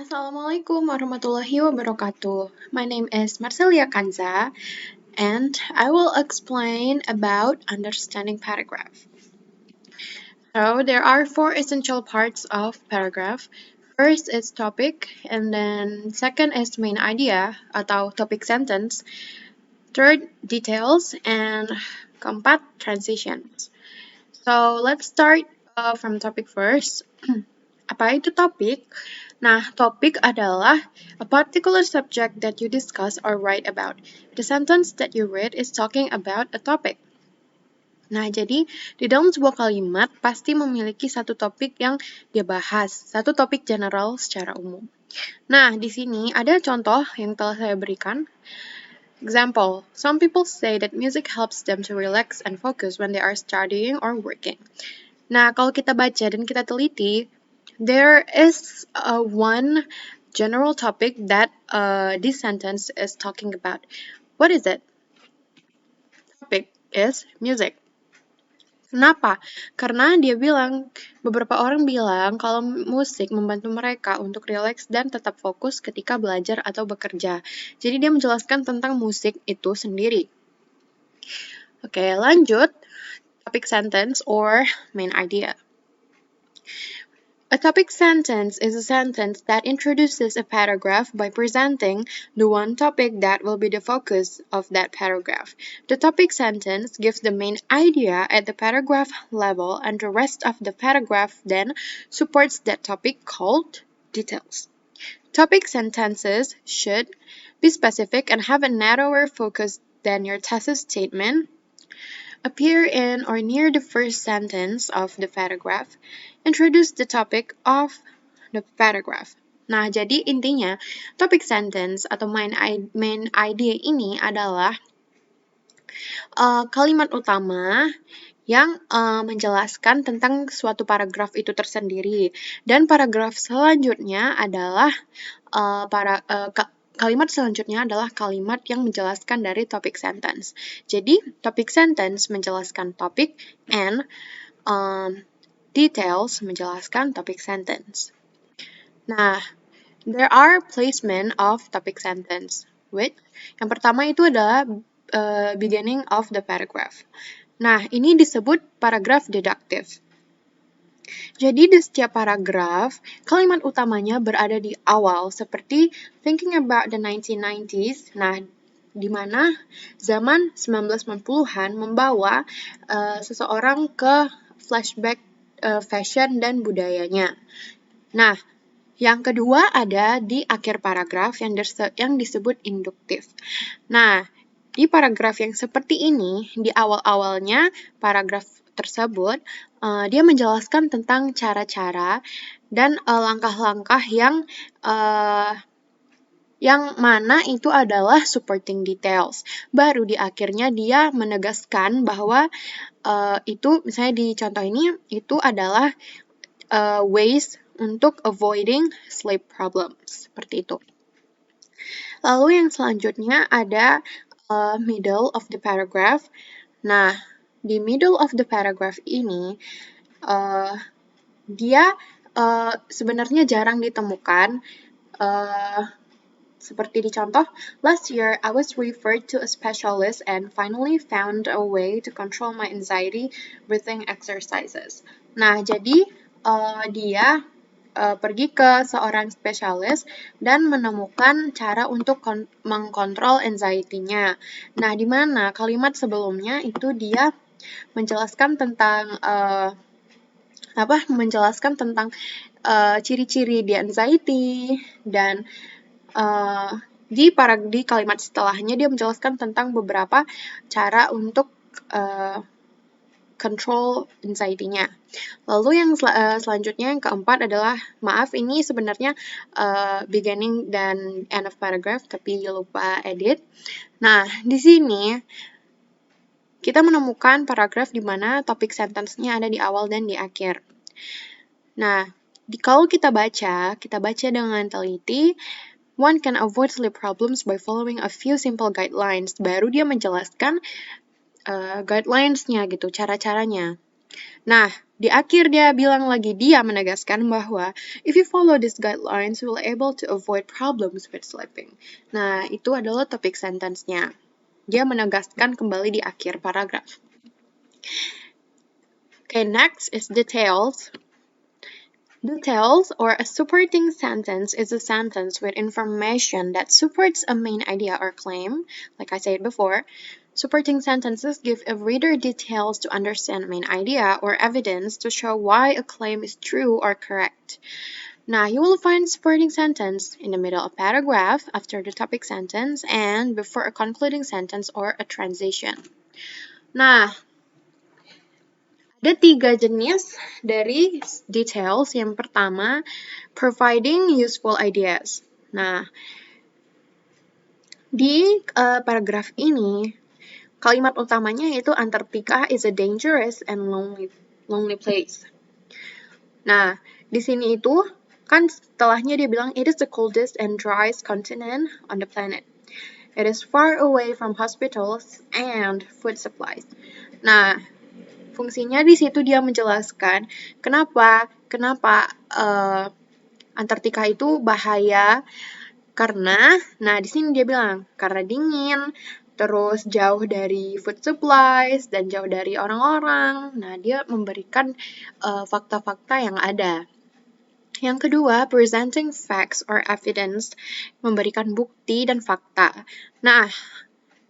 Assalamualaikum warahmatullahi wabarakatuh. My name is Marcelia Kanza, and I will explain about understanding paragraph. So there are four essential parts of paragraph. First is topic, and then second is main idea atau topic sentence. Third, details, and keempat, transitions. So let's start from topic first. Apa itu topik? Nah, topik adalah a particular subject that you discuss or write about. The sentence that you read is talking about a topic. Nah, jadi di dalam sebuah kalimat pasti memiliki satu topik yang dia bahas, satu topik general secara umum. Nah, di sini ada contoh yang telah saya berikan. Example, some people say that music helps them to relax and focus when they are studying or working. Nah, kalau kita baca dan kita teliti, there is one general topic that this sentence is talking about. What is it? Topic is music. Kenapa? Karena beberapa orang bilang kalau musik membantu mereka untuk rileks dan tetap fokus ketika belajar atau bekerja. Jadi dia menjelaskan tentang musik itu sendiri. Oke, lanjut. Topic sentence or main idea. A topic sentence is a sentence that introduces a paragraph by presenting the one topic that will be the focus of that paragraph. The topic sentence gives the main idea at the paragraph level, and the rest of the paragraph then supports that topic called details. Topic sentences should be specific and have a narrower focus than your thesis statement. Appear in or near the first sentence of the paragraph. Introduce the topic of the paragraph. Nah, jadi intinya topic sentence atau main idea ini adalah kalimat utama yang menjelaskan tentang suatu paragraf itu tersendiri. Dan paragraf selanjutnya adalah kalimat selanjutnya adalah kalimat yang menjelaskan dari topic sentence. Jadi, topic sentence menjelaskan topik and details menjelaskan topic sentence. Nah, there are placement of topic sentence, which yang pertama itu adalah beginning of the paragraph. Nah, ini disebut paragraf deduktif. Jadi di setiap paragraf, kalimat utamanya berada di awal, seperti thinking about the 1990s. Nah, di mana zaman 1990-an membawa seseorang ke flashback fashion dan budayanya. Nah, yang kedua ada di akhir paragraf yang disebut induktif. Nah, di paragraf yang seperti ini, di awal-awalnya paragraf tersebut, dia menjelaskan tentang cara-cara dan langkah-langkah yang mana itu adalah supporting details. Baru di akhirnya dia menegaskan bahwa itu, misalnya di contoh ini, itu adalah ways untuk avoiding sleep problems. Seperti itu. Lalu yang selanjutnya ada middle of the paragraph. Nah, di middle of the paragraph ini, dia sebenarnya jarang ditemukan. Seperti di contoh, last year I was referred to a specialist and finally found a way to control my anxiety breathing exercises. Nah, jadi dia pergi ke seorang spesialis dan menemukan cara untuk mengkontrol anxiety-nya. Nah, di mana kalimat sebelumnya itu dia menjelaskan tentang ciri-ciri di anxiety, dan di kalimat setelahnya dia menjelaskan tentang beberapa cara untuk control anxiety-nya. Lalu yang selanjutnya, yang keempat adalah, maaf ini sebenarnya beginning dan end of paragraph, tapi lupa edit. Nah, di sini kita menemukan paragraf di mana topik sentence-nya ada di awal dan di akhir. Nah, kalau kita baca dengan teliti, one can avoid sleep problems by following a few simple guidelines. Baru dia menjelaskan guidelines-nya gitu, cara-caranya. Nah, di akhir dia bilang lagi, dia menegaskan bahwa if you follow these guidelines, you will able to avoid problems with sleeping. Nah, itu adalah topik sentence-nya. Dia menegaskan kembali di akhir paragraf. Okay, next is details. Details, or a supporting sentence, is a sentence with information that supports a main idea or claim. Like I said before, supporting sentences give a reader details to understand a main idea or evidence to show why a claim is true or correct. Now, you will find supporting sentence in the middle of paragraph, after the topic sentence, and before a concluding sentence or a transition. Nah, ada 3 jenis dari details. Yang pertama, providing useful ideas. Nah, di paragraf ini, kalimat utamanya yaitu Antartika is a dangerous and lonely place. Nah, di sini itu, kan setelahnya dia bilang, it is the coldest and driest continent on the planet. It is far away from hospitals and food supplies. Nah, fungsinya di situ dia menjelaskan kenapa Antartika itu bahaya karena, nah di sini dia bilang karena dingin, terus jauh dari food supplies dan jauh dari orang-orang. Nah, dia memberikan fakta-fakta yang ada. Yang kedua, presenting facts or evidence, memberikan bukti dan fakta. Nah,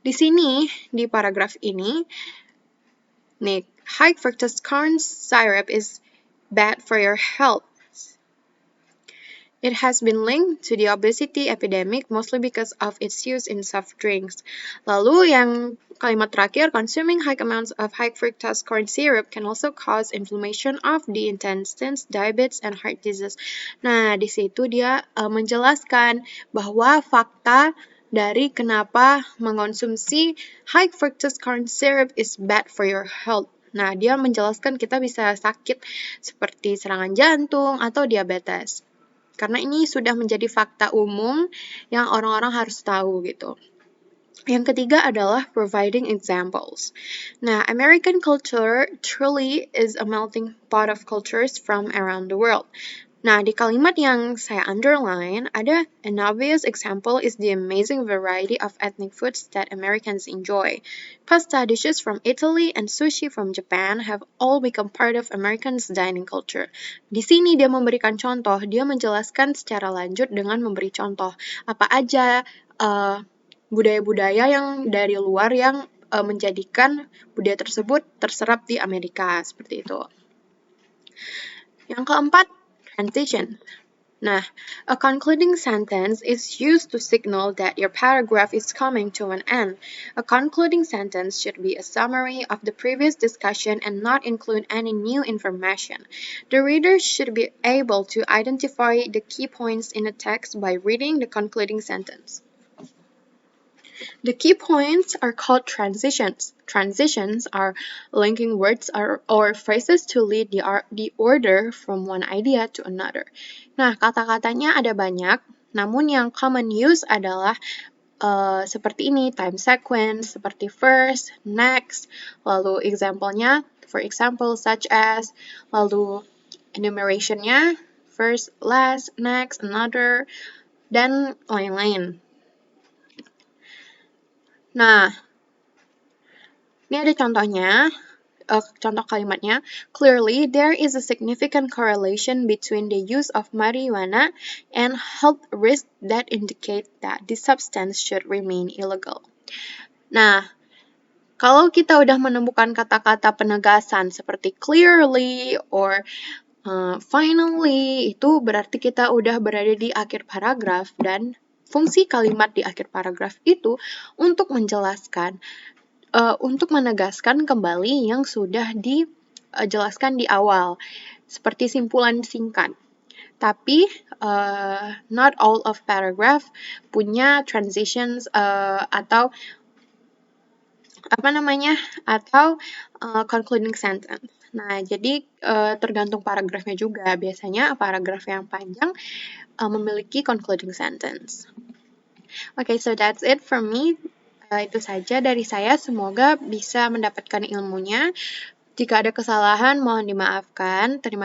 di sini di paragraf ini nih, high fructose corn syrup is bad for your health. It has been linked to the obesity epidemic mostly because of its use in soft drinks. Lalu yang kalimat terakhir, consuming high amounts of high fructose corn syrup can also cause inflammation of the intestines, diabetes, and heart disease. Nah, di situ dia menjelaskan bahwa fakta dari kenapa mengonsumsi high fructose corn syrup is bad for your health. Nah, dia menjelaskan kita bisa sakit seperti serangan jantung atau diabetes. Karena ini sudah menjadi fakta umum yang orang-orang harus tahu gitu. Yang ketiga adalah providing examples. Nah, American culture truly is a melting pot of cultures from around the world. Nah, di kalimat yang saya underline, ada an obvious example is the amazing variety of ethnic foods that Americans enjoy. Pasta dishes from Italy and sushi from Japan have all become part of Americans' dining culture. Di sini dia memberikan contoh, dia menjelaskan secara lanjut dengan memberi contoh apa aja budaya-budaya yang dari luar yang menjadikan budaya tersebut terserap di Amerika, seperti itu. Yang keempat, transition. Nah, a concluding sentence is used to signal that your paragraph is coming to an end. A concluding sentence should be a summary of the previous discussion and not include any new information. The reader should be able to identify the key points in a text by reading the concluding sentence. The key points are called transitions. Transitions are linking words or phrases to lead the order from one idea to another. Nah, kata-katanya ada banyak, namun yang common use adalah seperti ini, time sequence, seperti first, next, lalu example-nya, for example, such as, lalu enumeration-nya, first, last, next, another, dan lain-lain. Nah, ini ada contohnya, contoh kalimatnya. Clearly, there is a significant correlation between the use of marijuana and health risks that indicate that this substance should remain illegal. Nah, kalau kita udah menemukan kata-kata penegasan seperti clearly or finally, itu berarti kita udah berada di akhir paragraf, dan fungsi kalimat di akhir paragraf itu untuk menjelaskan, untuk menegaskan kembali yang sudah dijelaskan di awal, seperti simpulan singkat. Tapi not all of paragraph punya transitions atau concluding sentence. Nah, jadi tergantung paragrafnya juga. Biasanya paragraf yang panjang memiliki concluding sentence. Okay, so that's it from me. Itu saja dari saya. Semoga bisa mendapatkan ilmunya. Jika ada kesalahan, mohon dimaafkan. Terima